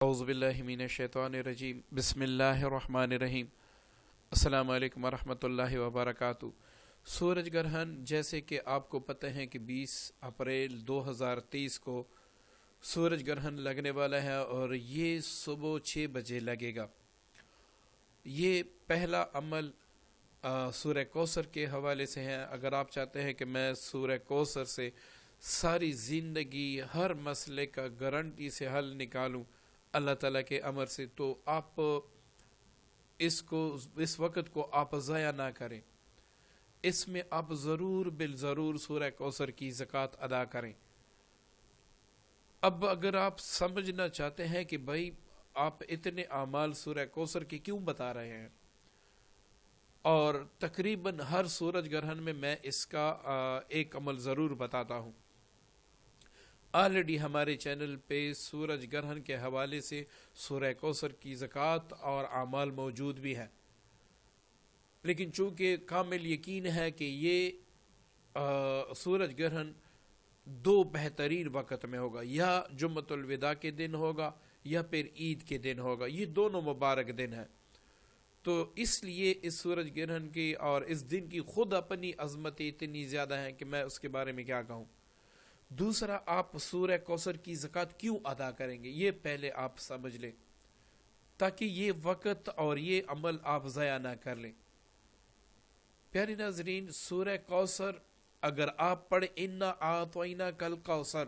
اعوذ باللہ من الشیطان الرجیم بسم اللہ الرحمن الرحیم السلام علیکم ورحمۃ اللہ وبرکاتہ۔ سورج گرہن جیسے کہ آپ کو پتہ ہے کہ 20 اپریل 2023 کو سورج گرہن لگنے والا ہے اور یہ صبح 6 بجے لگے گا۔ یہ پہلا عمل سورہ کوثر کے حوالے سے ہے۔ اگر آپ چاہتے ہیں کہ میں سورہ کوثر سے ساری زندگی ہر مسئلے کا گارنٹی سے حل نکالوں اللہ تعالیٰ کے امر سے، تو آپ اس وقت کو آپ ضائع نہ کریں۔ اس میں آپ ضرور سورہ کوثر کی زکوٰۃ ادا کریں۔ اب اگر آپ سمجھنا چاہتے ہیں کہ بھائی آپ اتنے اعمال سورہ کوثر کے کیوں بتا رہے ہیں، اور تقریباً ہر سورج گرہن میں اس کا ایک عمل ضرور بتاتا ہوں۔ آلریڈی ہمارے چینل پہ سورج گرہن کے حوالے سے سورہ کوثر کی زکوٰۃ اور اعمال موجود بھی ہے، لیکن چونکہ کامل یقین ہے کہ یہ سورج گرہن 2 بہترین وقت میں ہوگا، یا جمعۃ الوداع کے دن ہوگا یا پھر عید کے دن ہوگا۔ یہ دونوں مبارک دن ہیں، تو اس لیے اس سورج گرہن کی اور اس دن کی خود اپنی عظمت اتنی زیادہ ہیں کہ میں اس کے بارے میں کیا کہوں۔ دوسرا، آپ سورہ کوثر کی زکوٰۃ کیوں ادا کریں گے یہ پہلے آپ سمجھ لیں، تاکہ یہ وقت اور یہ عمل آپ ضائع نہ کر لیں۔ پیارے ناظرین، سورہ کوثر اگر آپ پڑھیں اِنَّا أَعْطَيْنَاكَ الْكَوْثَرَ،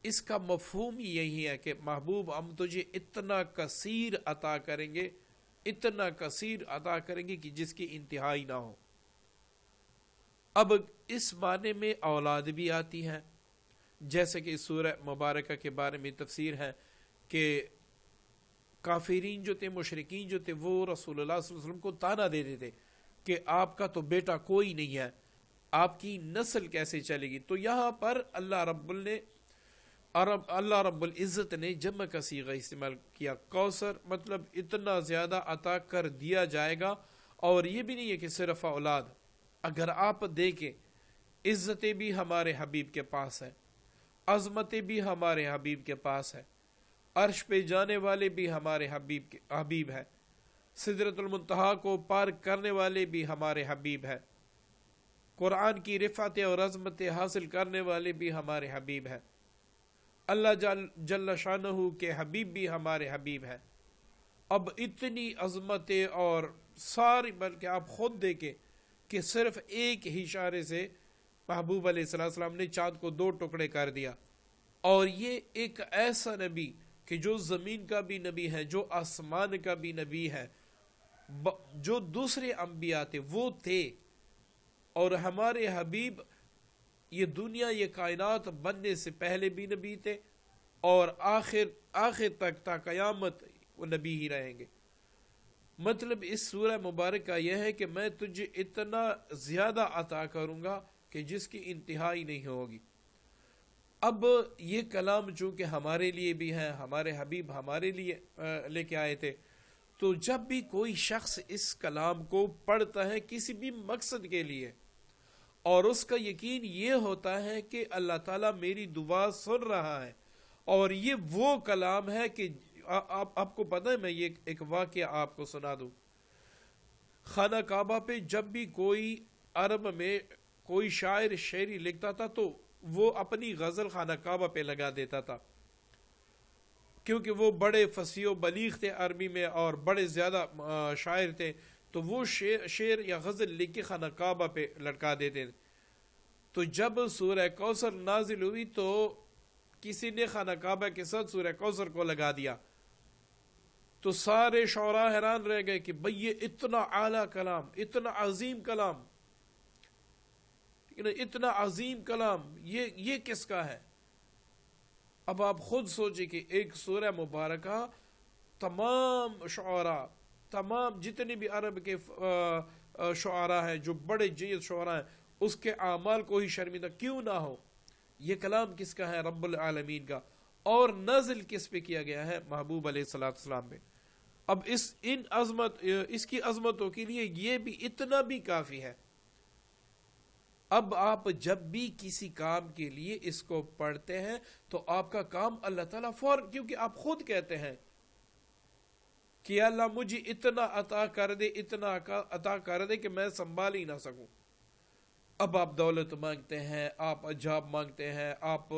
اس کا مفہوم ہی یہی ہے کہ محبوب ہم تجھے اتنا کثیر عطا کریں گے، اتنا کثیر عطا کریں گے کہ جس کی انتہائی نہ ہو۔ اب اس معنی میں اولاد بھی آتی ہے، جیسے کہ سورہ مبارکہ کے بارے میں تفسیر ہے کہ کافرین جو تھے، مشرکین جو تھے، وہ رسول اللہ صلی اللہ علیہ وسلم کو تانا دیتے تھے کہ آپ کا تو بیٹا کوئی نہیں ہے، آپ کی نسل کیسے چلے گی۔ تو یہاں پر اللہ رب العزت نے جمع کا صیغہ استعمال کیا۔ کوثر مطلب اتنا زیادہ عطا کر دیا جائے گا، اور یہ بھی نہیں ہے کہ صرف اولاد۔ اگر آپ دیکھیں، عزتیں بھی ہمارے حبیب کے پاس ہیں، عظمتیں بھی ہمارے حبیب کے پاس ہیں، عرش پہ جانے والے بھی ہمارے حبیب ہیں، سدرۃ المنتہا کو پار کرنے والے بھی ہمارے حبیب ہیں، قرآن کی رفعتیں اور عظمتیں حاصل کرنے والے بھی ہمارے حبیب ہیں، اللہ جل شانہ کے حبیب بھی ہمارے حبیب ہیں۔ اب اتنی عظمتیں اور ساری، بلکہ آپ خود دیکھیں کہ صرف ایک ہی اشارے سے محبوب علیہ السلام نے چاند کو 2 ٹکڑے کر دیا، اور یہ ایک ایسا نبی کہ جو زمین کا بھی نبی ہے، جو آسمان کا بھی نبی ہے، جو دوسرے انبیاء تھے وہ تھے، اور ہمارے حبیب یہ دنیا، یہ کائنات بننے سے پہلے بھی نبی تھے، اور آخر تک تا قیامت وہ نبی ہی رہیں گے۔ مطلب اس سورہ مبارکہ یہ ہے کہ میں تجھے اتنا زیادہ عطا کروں گا کہ جس کی انتہائی نہیں ہوگی۔ اب یہ کلام چونکہ ہمارے لیے بھی ہے، ہمارے حبیب ہمارے لیے لے کے آئے تھے، تو جب بھی کوئی شخص اس کلام کو پڑھتا ہے کسی بھی مقصد کے لیے، اور اس کا یقین یہ ہوتا ہے کہ اللہ تعالیٰ میری دعا سن رہا ہے، اور یہ وہ کلام ہے کہ آپ کو پتہ ہے، میں یہ ایک واقعہ آپ کو سنا دوں۔ خانہ کعبہ پہ جب بھی کوئی عرب میں کوئی شاعر شعری لکھتا تھا تو وہ اپنی غزل خانہ کعبہ پہ لگا دیتا تھا، کیونکہ وہ بڑے فصیح و بلیغ تھے عربی میں اور بڑے زیادہ شاعر تھے، تو وہ شعر یا غزل لکھ کے خانہ کعبہ پہ لٹکا دیتے تھے۔ تو جب سورہ کوثر نازل ہوئی تو کسی نے خانہ کعبہ کے ساتھ سورہ کوثر کو لگا دیا، تو سارے شعراء حیران رہ گئے کہ بھئی یہ اتنا اعلیٰ کلام، اتنا عظیم کلام، اتنا عظیم کلام یہ کس کا ہے؟ اب آپ خود سوچیں کہ ایک سورہ مبارکہ تمام شعراء، تمام جتنے بھی عرب کے شعراء ہیں، جو بڑے جید شعراء ہیں، اس کے اعمال کو ہی شرمندہ کیوں نہ ہو۔ یہ کلام کس کا ہے؟ رب العالمین کا، اور نازل کس پہ کیا گیا ہے؟ محبوب علیہ السلام پہ۔ اب اس کی عظمتوں کے لیے یہ بھی اتنا بھی کافی ہے اب آپ جب بھی کسی کام کے لیے اس کو پڑھتے ہیں تو آپ کا کام اللہ تعالیٰ فوراً، کیونکہ آپ خود کہتے ہیں کہ اللہ مجھے اتنا عطا کر دے، اتنا عطا کر دے کہ میں سنبھال ہی نہ سکوں. اب آپ دولت مانگتے ہیں، آپ عجاب مانگتے ہیں، آپ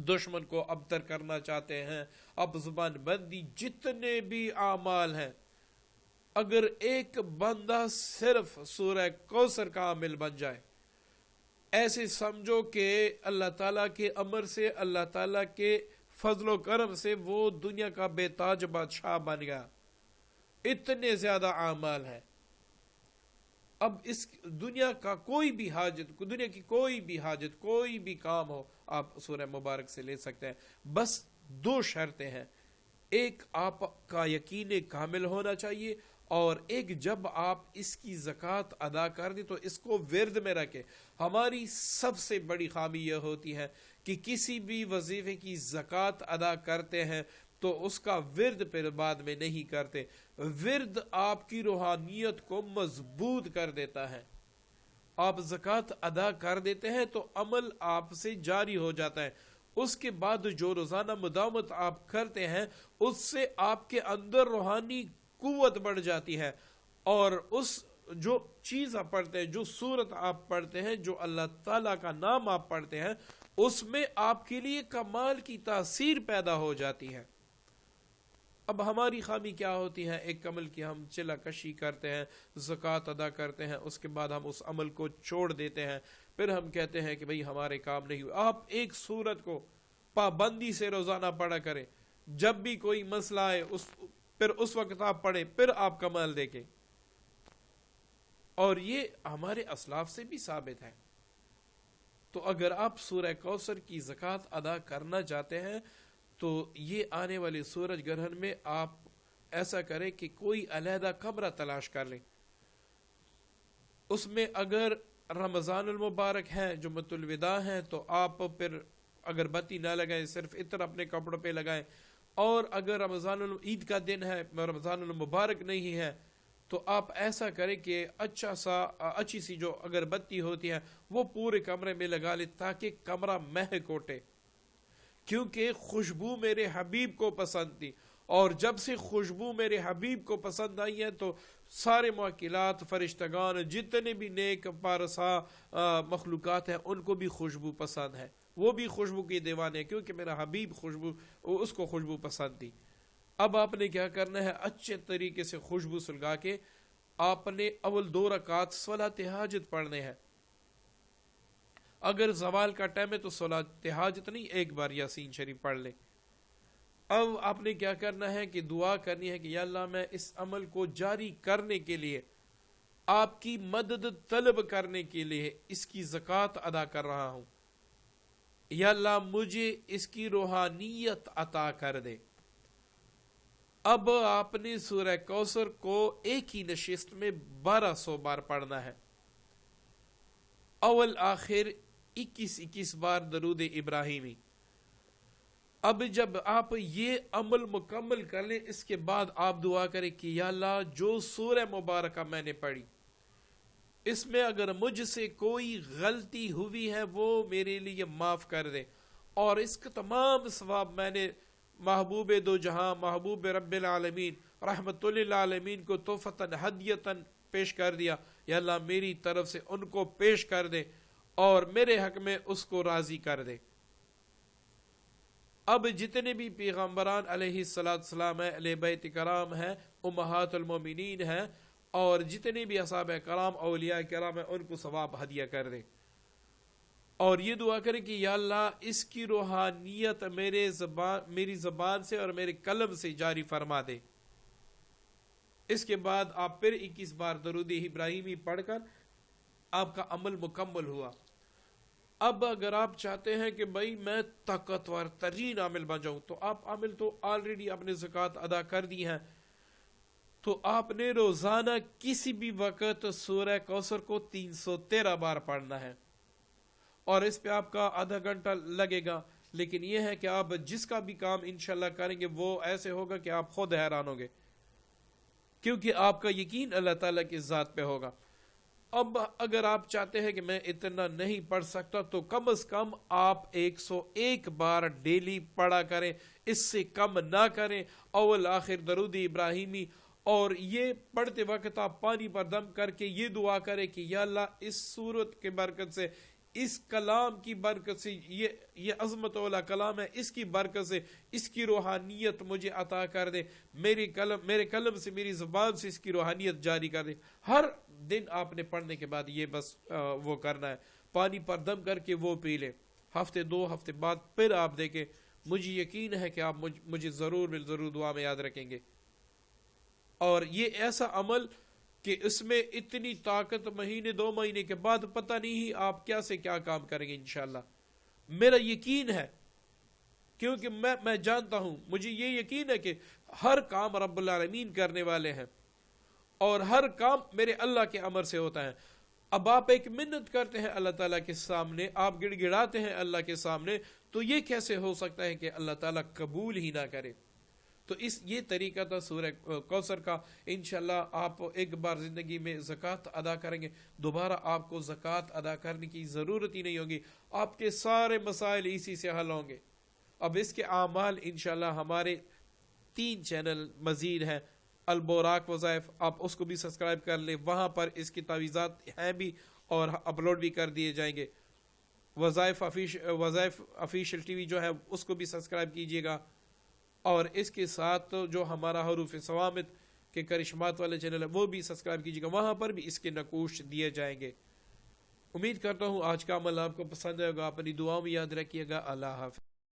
دشمن کو ابتر کرنا چاہتے ہیں، آپ زبان بندی، جتنے بھی اعمال ہیں، اگر ایک بندہ صرف سورہ کوثر کا عامل بن جائے، ایسے سمجھو کہ اللہ تعالیٰ کے امر سے، اللہ تعالیٰ کے فضل و کرم سے وہ دنیا کا بے تاج بادشاہ بن گیا. اتنے زیادہ اعمال ہیں. اب اس دنیا کا کوئی بھی حاجت، دنیا کی کوئی بھی حاجت، کوئی بھی کام ہو، آپ سورہ مبارک سے لے سکتے ہیں. بس دو شرطیں ہیں، ایک آپ کا یقین کامل ہونا چاہیے، اور ایک جب آپ اس کی زکوٰۃ ادا کر دیں تو اس کو ورد میں رکھیں. ہماری سب سے بڑی خامی یہ ہوتی ہے کہ کسی بھی وظیفے کی زکوٰۃ ادا کرتے ہیں تو اس کا ورد پھر بعد میں نہیں کرتے. ورد آپ کی روحانیت کو مضبوط کر دیتا ہے. آپ زکوٰۃ ادا کر دیتے ہیں تو عمل آپ سے جاری ہو جاتا ہے. اس کے بعد جو روزانہ مداومت آپ کرتے ہیں اس سے آپ کے اندر روحانی قوت بڑھ جاتی ہے، اور اس جو چیز آپ پڑھتے ہیں، جو سورت آپ پڑھتے ہیں، جو اللہ تعالیٰ کا نام آپ پڑھتے ہیں، اس میں آپ کے لیے کمال کی تاثیر پیدا ہو جاتی ہے. اب ہماری خامی کیا ہوتی ہے؟ ایک عمل کی ہم چلا کشی کرتے ہیں، زکوٰۃ ادا کرتے ہیں، اس کے بعد ہم اس عمل کو چھوڑ دیتے ہیں، پھر ہم کہتے ہیں کہ بھئی ہمارے کام نہیں ہوئے. آپ ایک سورت کو پابندی سے روزانہ پڑھا کریں، جب بھی کوئی مسئلہ آئے پھر اس وقت آپ پڑھیں، پھر آپ کمال دیکھیں. اور یہ ہمارے اسلاف سے بھی ثابت ہے. تو اگر آپ سورہ کوثر کی زکوٰۃ ادا کرنا چاہتے ہیں تو یہ آنے والے سورج گرہن میں آپ ایسا کریں کہ کوئی علیحدہ کمرہ تلاش کر لیں. اس میں اگر رمضان المبارک ہے، جمعۃ الوداع ہے، تو آپ پھر اگر بتی نہ لگائیں، صرف عطر اپنے کپڑوں پہ لگائیں. اور اگر عید کا دن ہے، رمضان المبارک نہیں ہے، تو آپ ایسا کریں کہ اچھی سی جو اگر بتی ہوتی ہے وہ پورے کمرے میں لگا لیں تاکہ کمرہ مہک اٹھے. کیونکہ خوشبو میرے حبیب کو پسند تھی، اور جب سے خوشبو میرے حبیب کو پسند آئی ہے تو سارے موکلات، فرشتگان، جتنے بھی نیک پارسا مخلوقات ہیں، ان کو بھی خوشبو پسند ہے. وہ بھی خوشبو کے دیوانے ہیں، کیونکہ میرا حبیب اس کو خوشبو پسند تھی. اب آپ نے کیا کرنا ہے؟ اچھے طریقے سے خوشبو سلگا کے آپ نے اول 2 رکعت صلاۃ حاجت پڑھنے ہیں. اگر زوال کا ٹائم ہے تو صلاۃ حاجت نہیں، ایک بار یاسین شریف پڑھ لیں. اب آپ نے کیا کرنا ہے کہ دعا کرنی ہے کہ یا اللہ میں اس عمل کو جاری کرنے کے لیے، آپ کی مدد طلب کرنے کے لیے اس کی زکوٰۃ ادا کر رہا ہوں. یا اللہ مجھے اس کی روحانیت عطا کر دے. اب آپ نے سورہ کوثر کو ایک ہی نشست میں 1200 بار پڑھنا ہے. اول آخر 21 بار درود ابراہیمی. اب جب آپ یہ عمل مکمل کر لیں، اس کے بعد آپ دعا کریں کہ یا اللہ جو سورہ مبارکہ میں نے پڑھی، اس میں اگر مجھ سے کوئی غلطی ہوئی ہے وہ میرے لیے معاف کر دے، اور اس کا تمام ثواب میں نے محبوب دو جہاں، محبوب رب العالمین، رحمت للعالمین کو تحفتاً ہدیتاً پیش کر دیا. یا اللہ میری طرف سے ان کو پیش کر دے اور میرے حق میں اس کو راضی کر دے. اب جتنے بھی پیغمبران علیہ السلام ہیں، اہل بیت کرام ہیں، امہات المومنین ہیں، اور جتنے بھی اصحاب کرام، اولیاء کرام ہیں، ان کو ثواب ہدیہ کر دے. اور یہ دعا کریں کہ یا اللہ اس کی روحانیت میری زبان سے اور میرے قلم سے جاری فرما دے. اس کے بعد آپ پھر 21 بار درود ابراہیمی پڑھ کر آپ کا عمل مکمل ہوا. اب اگر آپ چاہتے ہیں کہ بھائی میں طاقتور ترین عامل بن جاؤں، تو آپ عامل تو آلریڈی اپنے زکوٰۃ ادا کر دی ہیں، تو آپ نے روزانہ کسی بھی وقت سورہ کوثر کو 313 بار پڑھنا ہے، اور اس پہ آپ کا آدھا گھنٹہ لگے گا. لیکن یہ ہے کہ آپ جس کا بھی کام انشاءاللہ کریں گے وہ ایسے ہوگا کہ آپ خود حیران ہوں گے، کیونکہ آپ کا یقین اللہ تعالیٰ کی ذات پہ ہوگا. اب اگر آپ چاہتے ہیں کہ میں اتنا نہیں پڑھ سکتا تو کم از کم آپ 101 بار ڈیلی پڑھا کریں، اس سے کم نہ کریں، اول آخر درود ابراہیمی. اور یہ پڑھتے وقت آپ پانی پر دم کر کے یہ دعا کریں کہ یا اللہ اس صورت کے برکت سے، اس کلام کی برکت سے، یہ عظمت والا کلام ہے، اس کی برکت سے اس کی روحانیت مجھے عطا کر دے، میرے قلم سے، میری زبان سے اس کی روحانیت جاری کر دے. ہر دن آپ نے پڑھنے کے بعد یہ بس وہ کرنا ہے، پانی پر دم کر کے وہ پی لیں. ہفتے 2 ہفتے بعد پھر آپ دیکھیں، مجھے یقین ہے کہ آپ مجھے ضرور دعا میں یاد رکھیں گے. اور یہ ایسا عمل کہ اس میں اتنی طاقت، مہینے 2 مہینے کے بعد پتہ نہیں ہی آپ کیا سے کیا کام کریں گے انشاءاللہ. میرا یقین ہے، کیونکہ میں جانتا ہوں، مجھے یہ یقین ہے کہ ہر کام رب العالمین کرنے والے ہیں اور ہر کام میرے اللہ کے امر سے ہوتا ہے. اب آپ ایک منت کرتے ہیں اللہ تعالیٰ کے سامنے، آپ گڑ گڑاتے ہیں اللہ کے سامنے، تو یہ کیسے ہو سکتا ہے کہ اللہ تعالیٰ قبول ہی نہ کرے؟ تو یہ طریقہ تھا سورہ کوثر کا. انشاءاللہ آپ ایک بار زندگی میں زکوٰۃ ادا کریں گے، دوبارہ آپ کو زکوٰۃ ادا کرنے کی ضرورت ہی نہیں ہوگی، آپ کے سارے مسائل اسی سے حل ہوں گے. اب اس کے اعمال انشاءاللہ ہمارے 3 چینل مزید ہیں، البوراق وظائف، آپ اس کو بھی سبسکرائب کر لیں، وہاں پر اس کی تعویذات ہیں بھی اور اپلوڈ بھی کر دیے جائیں گے. وظائف آفیشیل ٹی وی جو ہے اس کو بھی سبسکرائب کیجیے گا، اور اس کے ساتھ جو ہمارا حروف ثوابت کے کرشمات والے چینل ہے وہ بھی سبسکرائب کیجیے گا، وہاں پر بھی اس کے نقوش دیے جائیں گے. امید کرتا ہوں آج کا عمل آپ کو پسند آئے گا. اپنی دعاؤں میں یاد رکھیے گا. اللہ حافظ.